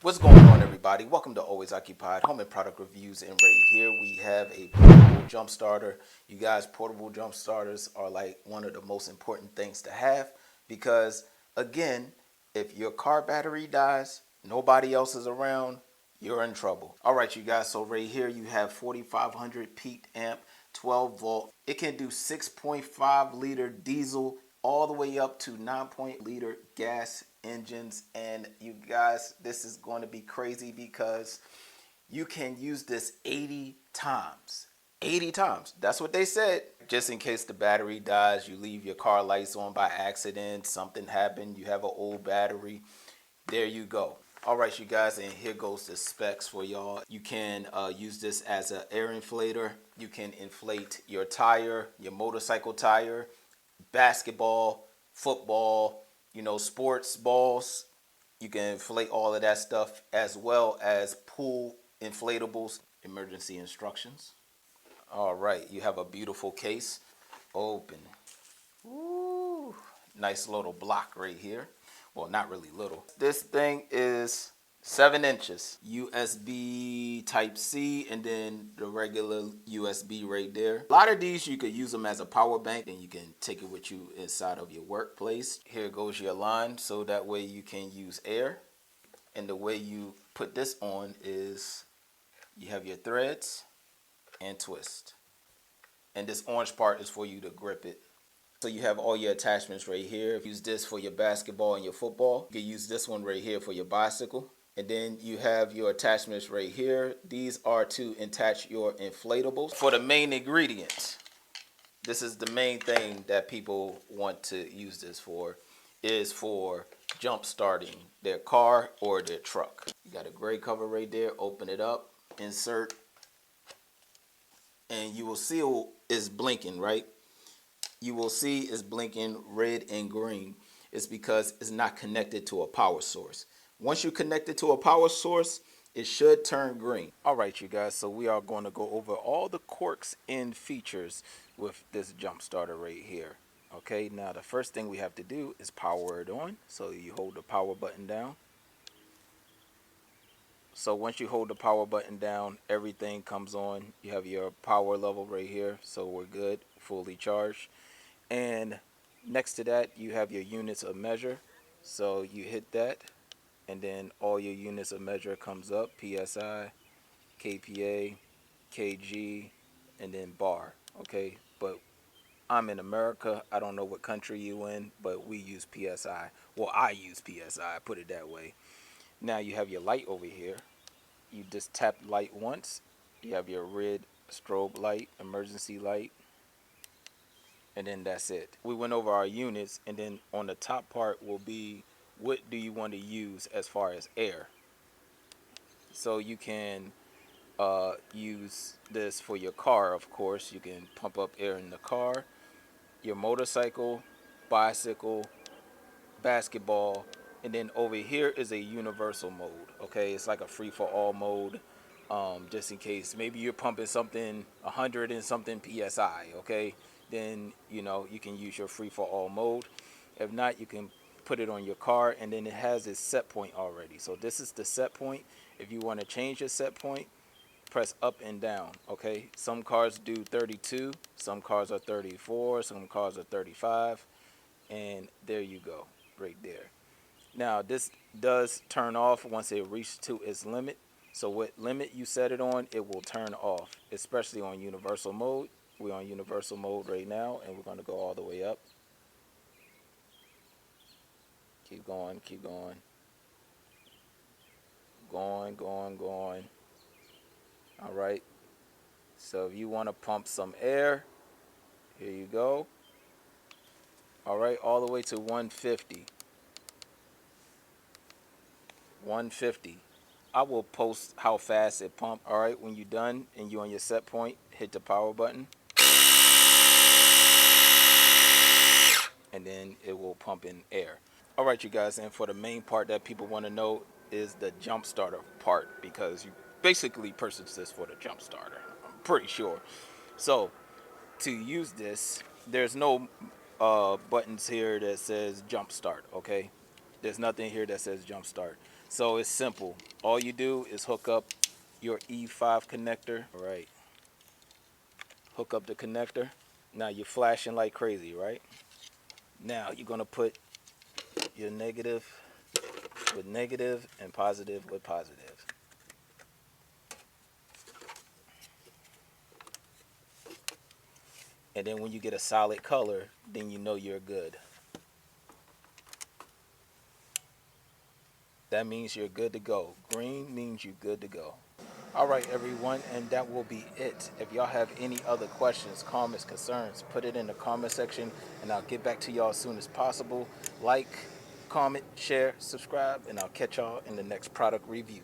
What's going on, everybody? Welcome to Always Occupied Home and Product Reviews. And right here we have a portable jump starter. You guys, portable jump starters are like one of the most important things to have because, again, if your car battery dies, nobody else is around, you're in trouble. All right, you guys. So right here you have 4500 peak amp, 12 volt. It can do 6.5 liter diesel all the way up to 9.0 liter gas engines. And you guys, this is going to be crazy because you can use this 80 times. 80 times. That's what they said. Just in case the battery dies, you leave your car lights on by accident, something happened, you have an old battery. There you go. All right, you guys, and here goes the specs for y'all. You can use this as an air inflator. You can inflate your tire, your motorcycle tire, basketball, football, sports balls. You can inflate all of that stuff as well as pool inflatables. Emergency instructions. All right, you have a beautiful case. Open. Ooh, nice little block right here. Well, not really little. This thing is 7 inches. USB type C and then the regular USB right there. A lot of these you could use them as a power bank and you can take it with you inside of your workplace. Here goes your line so that way you can use air. And the way you put this on is you have your threads and twist. And this orange part is for you to grip it. So you have all your attachments right here. Use this for your basketball and your football. You can use this one right here for your bicycle. And then you have your attachments right here. These are to attach your inflatables. For the main ingredients, this is the main thing that people want to use this for, is for jump starting their car or their truck. You got a gray cover right there. Open it up, insert, and you will see it's blinking, right? You will see it's blinking red and green. It's because it's not connected to a power source. Once you connect it to a power source, it should turn green. All right, you guys, so we are going to go over all the quirks and features with this jump starter right here. Okay, now the first thing we have to do is power it on. So you hold the power button down. So once you hold the power button down, everything comes on. You have your power level right here, so we're good, fully charged. And next to that, you have your units of measure. So you hit that, and then all your units of measure comes up: PSI, KPA, KG, and then bar. Okay, but I'm in America. I don't know what country you in, but we use PSI. Well, I use PSI. Put it that way. Now you have your light over here. You just tap light once. You have your red strobe light, emergency light, and then that's it. We went over our units, and then on the top part will be what do you want to use as far as air. So you can use this for your car, of course. You can pump up air in the car, your motorcycle, bicycle, basketball, and then over here is a universal mode. Okay, it's like a free for all mode. Just in case maybe you're pumping something 100 and something psi, okay, then you can use your free for all mode. If not, you can put it on your car, and then it has its set point already. So this is the set point. If you want to change your set point, press up and down. Okay, some cars do 32, some cars are 34, some cars are 35, and there you go, right there. Now this does turn off once it reaches to its limit. So what limit you set it on, it will turn off, especially on universal mode. We're on universal mode right now, and we're going to go all the way up. Keep going, keep going. Going. All right. So if you want to pump some air, here you go. All right, all the way to 150. 150. I will post how fast it pumps. All right, when you're done and you're on your set point, hit the power button, and then it will pump in air. All right, you guys, and for the main part that people want to know is the jump starter part, because you basically purchase this for the jump starter, I'm pretty sure. So to use this, there's no buttons here that says jump start. Okay, there's nothing here that says jump start. So it's simple. All you do is hook up your E5 connector. All right, hook up the connector. Now you're flashing like crazy, right? Now you're gonna put your negative with negative and positive with positive. And then when you get a solid color, then you know you're good. That means you're good to go. Green means you're good to go. All right, everyone, and that will be it. If y'all have any other questions, comments, concerns, put it in the comment section, and I'll get back to y'all as soon as possible. Like, comment, share, subscribe, and I'll catch y'all in the next product review.